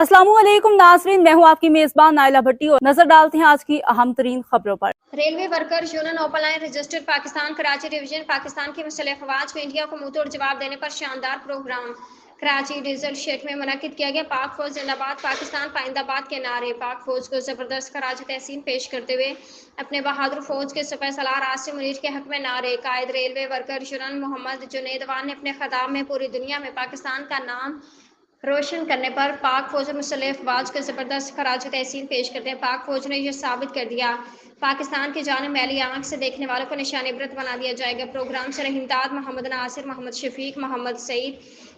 अस्सलाम वालेकुम नाज़रीन, मैं हूँ आपकी मेज़बान नाइला भट्टी और नजर डालते हैं आज की अहम तरीन खबरों पर। Railway workers union open line registered Pakistan Karachi division Pakistan की मुख्तलिफ अफवाज को इंडिया को मुंहतोड़ जवाब देने पर शानदार प्रोग्राम कराची डीजल शेड में मुनक्किद किया गया। पाक फौज जिंदाबाद, पाकिस्तान पाइंदाबाद के नारे पाक फौज को जबरदस्त खराज तहसीन पेश करते हुए अपने बहादुर फौज के सिपह सलार आसिम मुनीर के हक में नारे। कायद railway workers union Mohammad Junaid Awan ने अपने खिताब में पूरी दुनिया में पाकिस्तान का नाम रोशन करने पर पाक फौज और मुख्तलिफ अफवाज को ज़बरदस्त खराज तहसीन पेश करते हैं। पाक फौज ने यह साबित कर दिया, पाकिस्तान की जान मैली आंख से देखने वालों को निशान इबरत बना दिया जाएगा। प्रोग्राम से रहीमदाद, मोहम्मद नासिर, मोहम्मद शफीक, मोहम्मद सईद,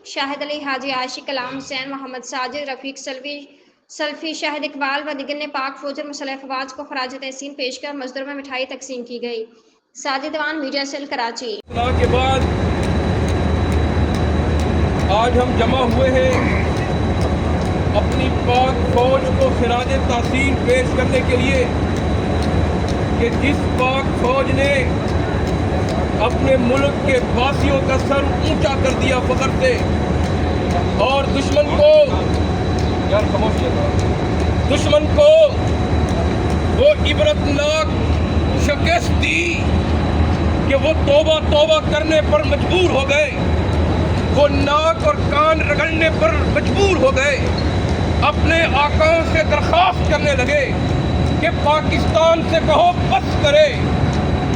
शाहिद अली, हाजी आशिक, कलाम हुसैन, मोहम्मद साजिद, रफीक सल्फी, शाहिद इकबाल व दिगर ने पाक फौज और मुख्तलिफ अफवाज को खराज तहसीन पेश कर मजदूर में मिठाई तकसीम की गई। Sajid Awan, media cell, Karachi. के बाद आज हम जमा हुए हैं अपनी पाक फौज को खिराज तहसीन पेश करने के लिए कि जिस पाक फौज ने अपने मुल्क के वासियों का सर ऊंचा कर दिया फख्र से और दुश्मन को वो इबरतनाक शिकस्त दी कि वो तौबा करने पर मजबूर हो गए, वो नाक और कान रगड़ने पर मजबूर हो गए, अपने आकाओं से दरख्वास्त करने लगे कि पाकिस्तान से कहो बस करे,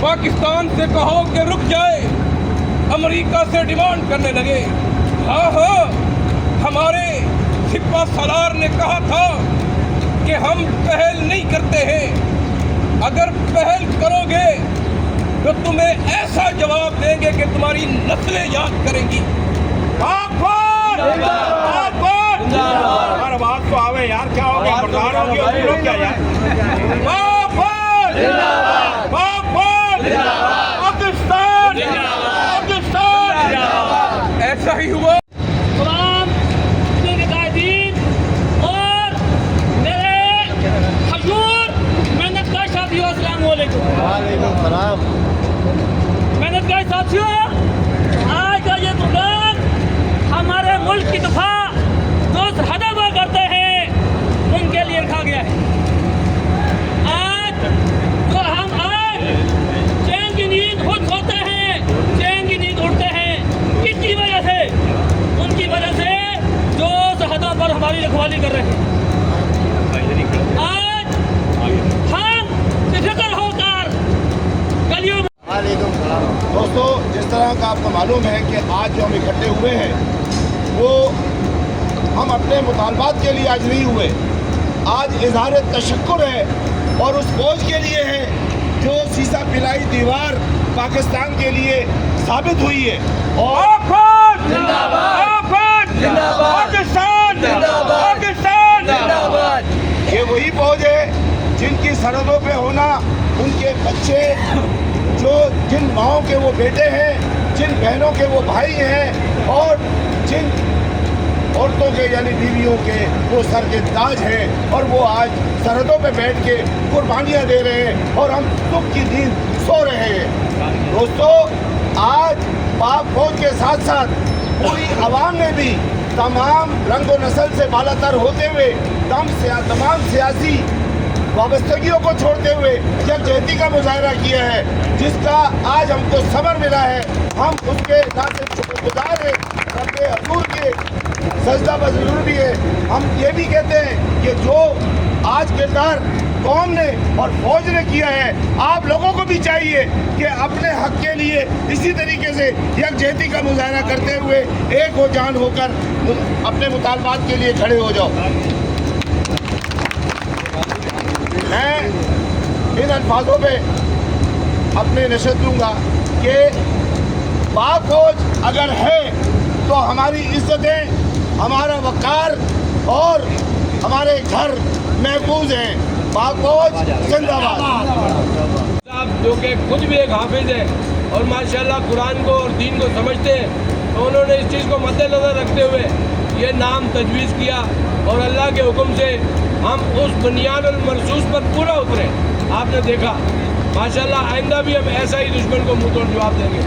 पाकिस्तान से कहो कि रुक जाए, अमेरिका से डिमांड करने लगे। हाँ, हमारे सिपह सलार ने कहा था कि हम पहल नहीं करते हैं, अगर पहल करोगे तो तुम्हें ऐसा जवाब देंगे कि तुम्हारी नस्लें याद करेंगी। बात तो आवे यार, क्या हो गया? बर्दार हो गया लोग क्या यार? पाकिस्तान ऐसा ही हुआ। तमाम और मेरे हजूर मेहनतगार साथियों, अस्सलाम वालेकुम। मेहनतगार साथियों, आज का ये प्रोग्राम हमारे मुल्क की दफा दोस्त हदवा करते हैं उनके लिए रखा गया है। आज जो हम आज चैन की नींद खुद सोते हैं, चैन की नींद उठते हैं, किसकी वजह से? उनकी वजह से जो हदवा पर हमारी रखवाली कर रहे हैं। आज हम बेफिक्र होकर गलियों में। दोस्तों, जिस तरह का आपको मालूम है कि आज जो हम इकट्ठे हुए हैं वो हम अपने मुतालबात के लिए आज नहीं हुए, आज इजहार तशक्कुर है और उस फौज के लिए है जो सीसा पिलाई दीवार पाकिस्तान के लिए साबित हुई है। और ये वही फौज है जिनकी सरहदों पे होना, उनके बच्चे जो जिन माओं के वो बेटे हैं, जिन बहनों के वो भाई हैं और जिन औरतों के यानी बीवियों के वो सर के ताज हैं और वो आज सरहदों पे बैठ के कुर्बानियाँ दे रहे हैं और हम सुख की नींद सो रहे हैं। दोस्तों, आज पाक फौज के साथ साथ पूरी आवाम ने भी तमाम रंग व नस्ल से बालातर होते हुए तमाम सियासी वाबस्तगियों को छोड़ते हुए यकजहती का मुजाहरा किया है, जिसका आज हमको सबर मिला है। हम उसके शुक्रगुजार हैं, रब्बे हजूर के सजदा बजरूर भी है। हम ये भी कहते हैं कि जो आज किरदार कौम ने और फौज ने किया है, आप लोगों को भी चाहिए कि अपने हक के लिए इसी तरीके से यकजहती का मुजाहरा करते हुए एक हो जान होकर अपने मुतालबात के लिए खड़े हो जाओ। मैं इन अल्फाजों पे अपने नशत लूँगा कि पाक फौज अगर है तो हमारी इज्जतें, हमारा वक़ार और हमारे घर महफूज हैं। पाक फौज जिंदाबाद। आप जो कि खुद भी एक हाफिज है और माशाल्लाह कुरान को और दीन को समझते हैं, तो उन्होंने इस चीज़ को मद्देनज़र रखते हुए ये नाम तजवीज़ किया और अल्लाह के हुक्म से हम उस बुनियाद और मनसूस पर पूरा उतरे। आपने देखा माशाल्लाह, आइंदा भी हम ऐसा ही दुश्मन को मुंह तोड़ जवाब देंगे।